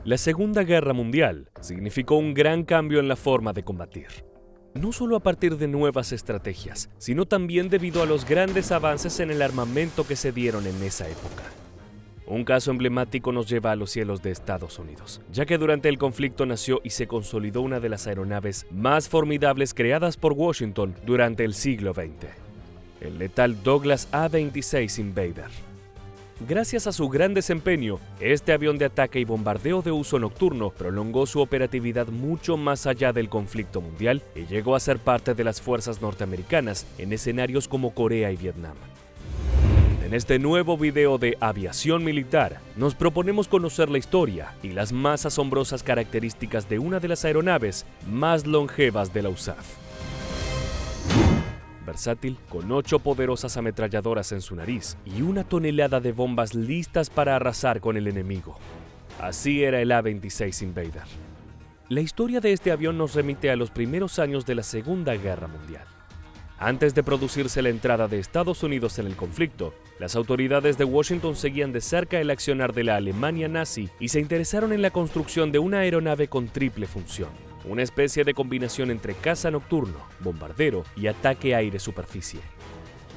La Segunda Guerra Mundial significó un gran cambio en la forma de combatir. No solo a partir de nuevas estrategias, sino también debido a los grandes avances en el armamento que se dieron en esa época. Un caso emblemático nos lleva a los cielos de Estados Unidos, ya que durante el conflicto nació y se consolidó una de las aeronaves más formidables creadas por Washington durante el siglo XX, el letal Douglas A-26 Invader. Gracias a su gran desempeño, este avión de ataque y bombardeo de uso nocturno prolongó su operatividad mucho más allá del conflicto mundial y llegó a ser parte de las fuerzas norteamericanas en escenarios como Corea y Vietnam. En este nuevo video de aviación militar, nos proponemos conocer la historia y las más asombrosas características de una de las aeronaves más longevas de la USAF. Versátil, con 8 poderosas ametralladoras en su nariz y 1 tonelada de bombas listas para arrasar con el enemigo. Así era el A-26 Invader. La historia de este avión nos remite a los primeros años de la Segunda Guerra Mundial. Antes de producirse la entrada de Estados Unidos en el conflicto, las autoridades de Washington seguían de cerca el accionar de la Alemania nazi y se interesaron en la construcción de una aeronave con triple función. Una especie de combinación entre caza nocturno, bombardero y ataque aire-superficie.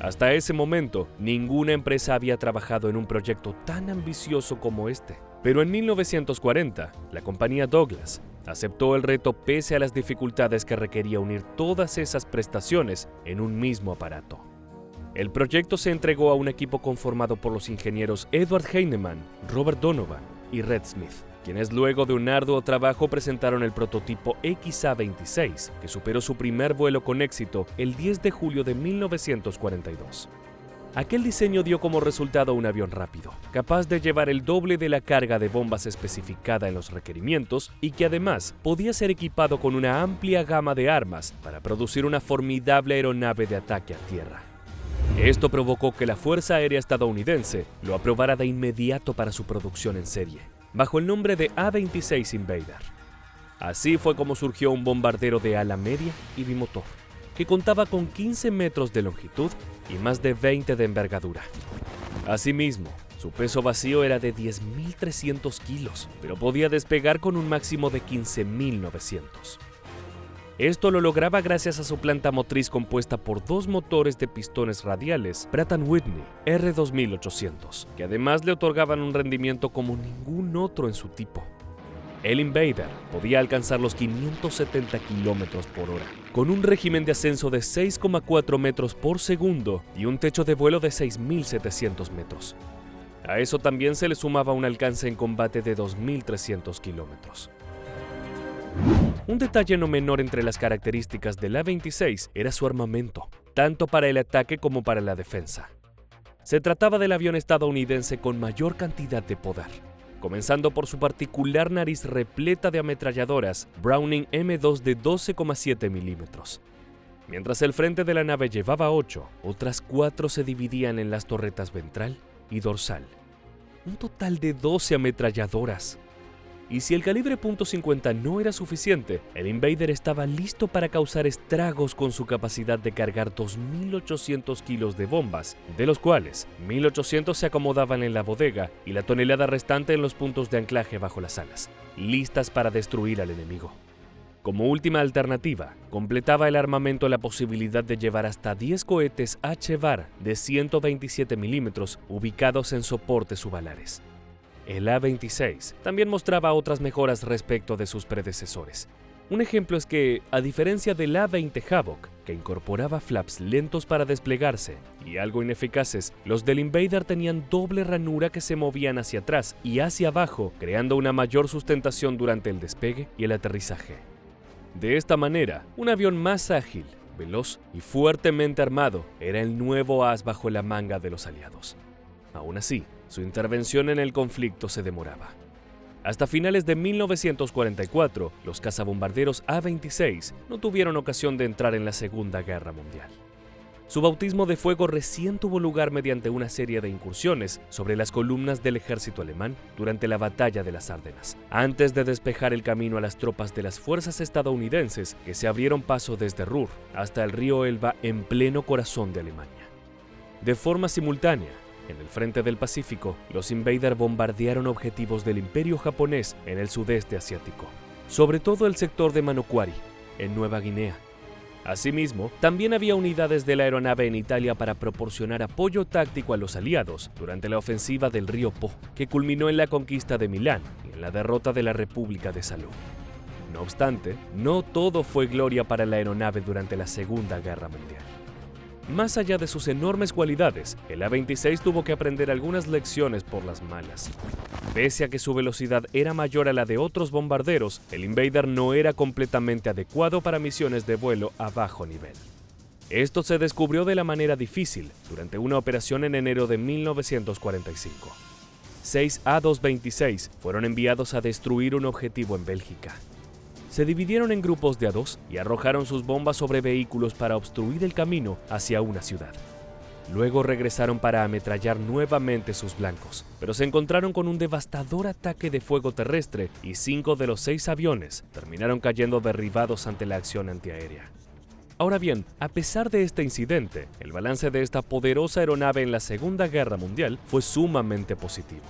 Hasta ese momento, ninguna empresa había trabajado en un proyecto tan ambicioso como este. Pero en 1940, la compañía Douglas aceptó el reto pese a las dificultades que requería unir todas esas prestaciones en un mismo aparato. El proyecto se entregó a un equipo conformado por los ingenieros Edward Heinemann, Robert Donovan y Red Smith, quienes luego de un arduo trabajo presentaron el prototipo XA-26, que superó su primer vuelo con éxito el 10 de julio de 1942. Aquel diseño dio como resultado un avión rápido, capaz de llevar el doble de la carga de bombas especificada en los requerimientos y que además podía ser equipado con una amplia gama de armas para producir una formidable aeronave de ataque a tierra. Esto provocó que la Fuerza Aérea estadounidense lo aprobara de inmediato para su producción en serie, bajo el nombre de A-26 Invader. Así fue como surgió un bombardero de ala media y bimotor, que contaba con 15 metros de longitud y más de 20 de envergadura. Asimismo, su peso vacío era de 10.300 kilos, pero podía despegar con un máximo de 15.900. Esto lo lograba gracias a su planta motriz compuesta por 2 motores de pistones radiales Pratt & Whitney R2800, que además le otorgaban un rendimiento como ningún otro en su tipo. El Invader podía alcanzar los 570 kilómetros por hora, con un régimen de ascenso de 6,4 metros por segundo y un techo de vuelo de 6.700 metros. A eso también se le sumaba un alcance en combate de 2.300 kilómetros. Un detalle no menor entre las características del A-26 era su armamento, tanto para el ataque como para la defensa. Se trataba del avión estadounidense con mayor cantidad de poder, comenzando por su particular nariz repleta de ametralladoras Browning M2 de 12,7 milímetros. Mientras el frente de la nave llevaba 8, otras 4 se dividían en las torretas ventral y dorsal. Un total de 12 ametralladoras. Y si el calibre .50 no era suficiente, el Invader estaba listo para causar estragos con su capacidad de cargar 2.800 kilos de bombas, de los cuales 1.800 se acomodaban en la bodega y la tonelada restante en los puntos de anclaje bajo las alas, listas para destruir al enemigo. Como última alternativa, completaba el armamento la posibilidad de llevar hasta 10 cohetes HBAR de 127 milímetros ubicados en soportes subalares. El A-26 también mostraba otras mejoras respecto de sus predecesores. Un ejemplo es que, a diferencia del A-20 Havoc, que incorporaba flaps lentos para desplegarse y algo ineficaces, los del Invader tenían doble ranura que se movían hacia atrás y hacia abajo, creando una mayor sustentación durante el despegue y el aterrizaje. De esta manera, un avión más ágil, veloz y fuertemente armado era el nuevo as bajo la manga de los aliados. Aún así, su intervención en el conflicto se demoraba. Hasta finales de 1944, los cazabombarderos A-26 no tuvieron ocasión de entrar en la Segunda Guerra Mundial. Su bautismo de fuego recién tuvo lugar mediante una serie de incursiones sobre las columnas del ejército alemán durante la Batalla de las Ardenas, antes de despejar el camino a las tropas de las fuerzas estadounidenses que se abrieron paso desde Ruhr hasta el río Elba en pleno corazón de Alemania. De forma simultánea, En el frente del Pacífico, los Invader bombardearon objetivos del Imperio japonés en el sudeste asiático, sobre todo el sector de Manokwari, en Nueva Guinea. Asimismo, también había unidades de la aeronave en Italia para proporcionar apoyo táctico a los aliados durante la ofensiva del río Po, que culminó en la conquista de Milán y en la derrota de la República de Salú. No obstante, no todo fue gloria para la aeronave durante la Segunda Guerra Mundial. Más allá de sus enormes cualidades, el A-26 tuvo que aprender algunas lecciones por las malas. Pese a que su velocidad era mayor a la de otros bombarderos, el Invader no era completamente adecuado para misiones de vuelo a bajo nivel. Esto se descubrió de la manera difícil durante una operación en enero de 1945. 6 A-226 fueron enviados a destruir un objetivo en Bélgica. Se dividieron en grupos de a dos y arrojaron sus bombas sobre vehículos para obstruir el camino hacia una ciudad. Luego regresaron para ametrallar nuevamente sus blancos, pero se encontraron con un devastador ataque de fuego terrestre y 5 de los 6 aviones terminaron cayendo derribados ante la acción antiaérea. Ahora bien, a pesar de este incidente, el balance de esta poderosa aeronave en la Segunda Guerra Mundial fue sumamente positivo.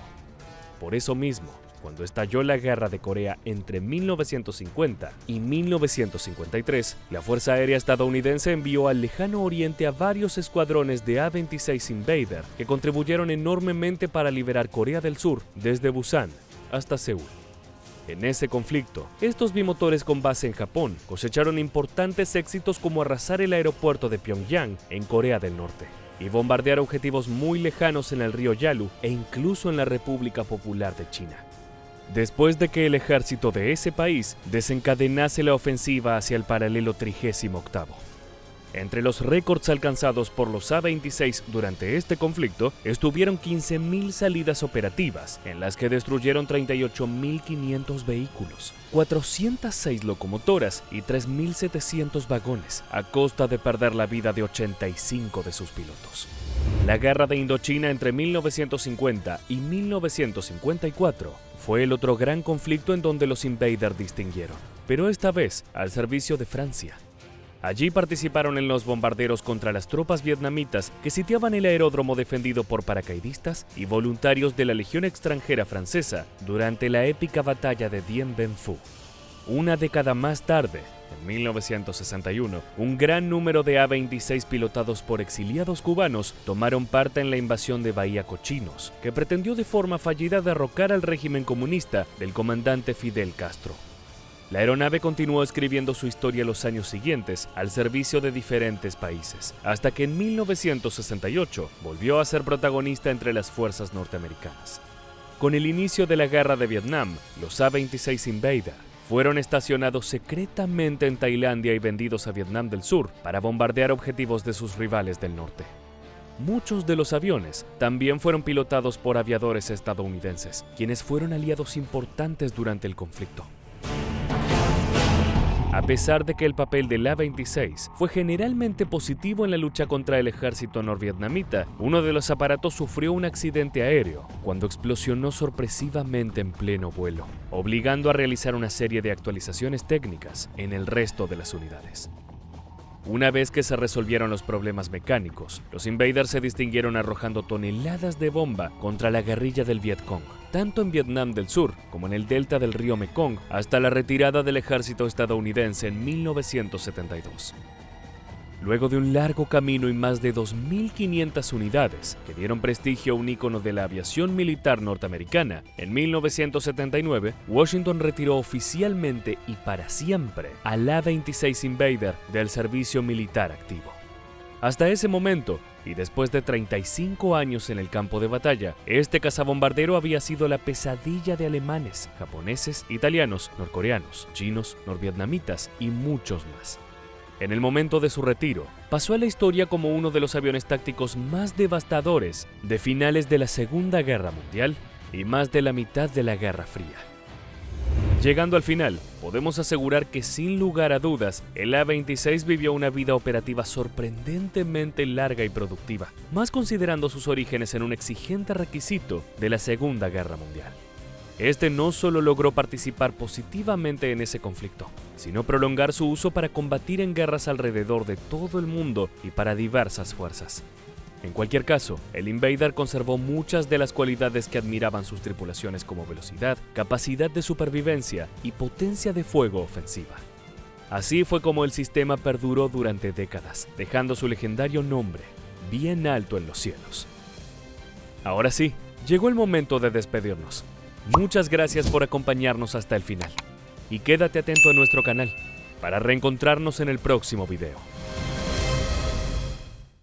Por eso mismo, cuando estalló la Guerra de Corea entre 1950 y 1953, la Fuerza Aérea estadounidense envió al lejano oriente a varios escuadrones de A-26 Invader que contribuyeron enormemente para liberar Corea del Sur desde Busan hasta Seúl. En ese conflicto, estos bimotores con base en Japón cosecharon importantes éxitos como arrasar el aeropuerto de Pyongyang en Corea del Norte y bombardear objetivos muy lejanos en el río Yalu e incluso en la República Popular de China. Después de que el ejército de ese país desencadenase la ofensiva hacia el paralelo 38º. Entre los récords alcanzados por los A-26 durante este conflicto estuvieron 15.000 salidas operativas, en las que destruyeron 38.500 vehículos, 406 locomotoras y 3.700 vagones, a costa de perder la vida de 85 de sus pilotos. La Guerra de Indochina entre 1950 y 1954 fue el otro gran conflicto en donde los Invader distinguieron, pero esta vez al servicio de Francia. Allí participaron en los bombarderos contra las tropas vietnamitas que sitiaban el aeródromo defendido por paracaidistas y voluntarios de la Legión extranjera francesa durante la épica batalla de Dien Bien Phu. Una década más tarde, en 1961, un gran número de A-26 pilotados por exiliados cubanos tomaron parte en la invasión de Bahía Cochinos, que pretendió de forma fallida derrocar al régimen comunista del comandante Fidel Castro. La aeronave continuó escribiendo su historia los años siguientes al servicio de diferentes países, hasta que en 1968 volvió a ser protagonista entre las fuerzas norteamericanas. Con el inicio de la Guerra de Vietnam, los A-26 Invader fueron estacionados secretamente en Tailandia y vendidos a Vietnam del Sur para bombardear objetivos de sus rivales del norte. Muchos de los aviones también fueron pilotados por aviadores estadounidenses, quienes fueron aliados importantes durante el conflicto. A pesar de que el papel del A-26 fue generalmente positivo en la lucha contra el ejército norvietnamita, uno de los aparatos sufrió un accidente aéreo cuando explosionó sorpresivamente en pleno vuelo, obligando a realizar una serie de actualizaciones técnicas en el resto de las unidades. Una vez que se resolvieron los problemas mecánicos, los Invaders se distinguieron arrojando toneladas de bomba contra la guerrilla del Vietcong, tanto en Vietnam del Sur como en el delta del río Mekong, hasta la retirada del ejército estadounidense en 1972. Luego de un largo camino y más de 2.500 unidades que dieron prestigio a un ícono de la aviación militar norteamericana, en 1979, Washington retiró oficialmente y para siempre al A-26 Invader del servicio militar activo. Hasta ese momento, y después de 35 años en el campo de batalla, este cazabombardero había sido la pesadilla de alemanes, japoneses, italianos, norcoreanos, chinos, norvietnamitas y muchos más. En el momento de su retiro, pasó a la historia como uno de los aviones tácticos más devastadores de finales de la Segunda Guerra Mundial y más de la mitad de la Guerra Fría. Llegando al final, podemos asegurar que sin lugar a dudas, el A-26 vivió una vida operativa sorprendentemente larga y productiva, más considerando sus orígenes en un exigente requisito de la Segunda Guerra Mundial. Este no solo logró participar positivamente en ese conflicto, sino prolongar su uso para combatir en guerras alrededor de todo el mundo y para diversas fuerzas. En cualquier caso, el Invader conservó muchas de las cualidades que admiraban sus tripulaciones como velocidad, capacidad de supervivencia y potencia de fuego ofensiva. Así fue como el sistema perduró durante décadas, dejando su legendario nombre bien alto en los cielos. Ahora sí, llegó el momento de despedirnos. Muchas gracias por acompañarnos hasta el final. Y quédate atento a nuestro canal para reencontrarnos en el próximo video.